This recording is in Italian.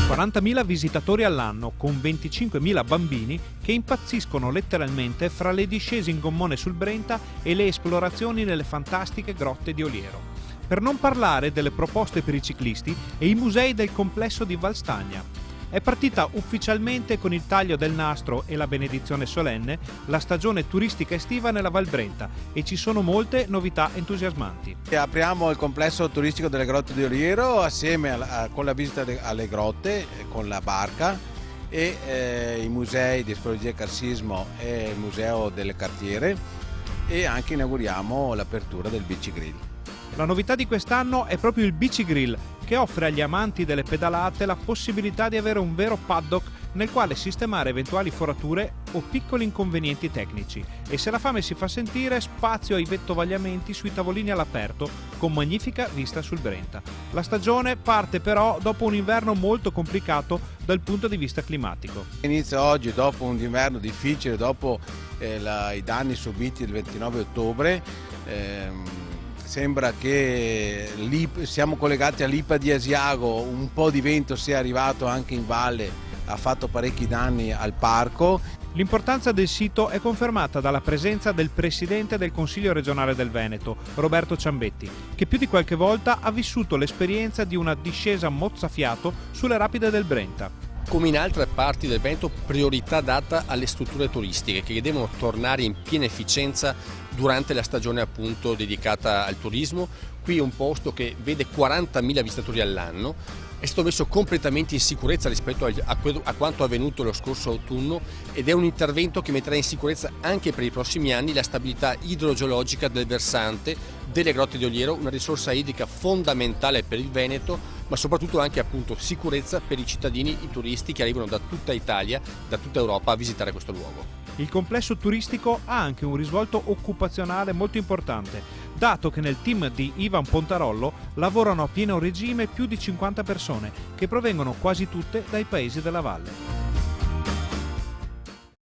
40.000 visitatori all'anno, con 25.000 bambini che impazziscono letteralmente fra le discese in gommone sul Brenta e le esplorazioni nelle fantastiche grotte di Oliero. Per non parlare delle proposte per i ciclisti e i musei del complesso di Valstagna. È partita ufficialmente con il taglio del nastro e la benedizione solenne la stagione turistica estiva nella Val Brenta e ci sono molte novità entusiasmanti. Apriamo il complesso turistico delle grotte di Oliero assieme con la visita alle grotte, con la barca e i musei di speleologia e carsismo e il museo delle cartiere, e anche inauguriamo l'apertura del Bicigrill. La novità di quest'anno è proprio il Bicigrill, che offre agli amanti delle pedalate la possibilità di avere un vero paddock nel quale sistemare eventuali forature o piccoli inconvenienti tecnici, e se la fame si fa sentire, spazio ai vettovagliamenti sui tavolini all'aperto con magnifica vista sul Brenta. La stagione parte però dopo un inverno molto complicato dal punto di vista climatico. Inizia oggi dopo un inverno difficile, dopo i danni subiti il 29 ottobre. Sembra che siamo collegati all'Ipa di Asiago, un po' di vento sia arrivato anche in valle, ha fatto parecchi danni al parco. L'importanza del sito è confermata dalla presenza del presidente del Consiglio regionale del Veneto, Roberto Ciambetti, che più di qualche volta ha vissuto l'esperienza di una discesa mozzafiato sulle rapide del Brenta. Come in altre parti del Veneto, priorità data alle strutture turistiche che devono tornare in piena efficienza durante la stagione appunto dedicata al turismo. Qui è un posto che vede 40.000 visitatori all'anno, è stato messo completamente in sicurezza rispetto a quanto avvenuto lo scorso autunno, ed è un intervento che metterà in sicurezza anche per i prossimi anni la stabilità idrogeologica del versante delle grotte di Oliero, una risorsa idrica fondamentale per il Veneto, ma soprattutto anche appunto sicurezza per i cittadini, i turisti che arrivano da tutta Italia, da tutta Europa a visitare questo luogo. Il complesso turistico ha anche un risvolto occupazionale molto importante, dato che nel team di Ivan Pontarollo lavorano a pieno regime più di 50 persone, che provengono quasi tutte dai paesi della valle.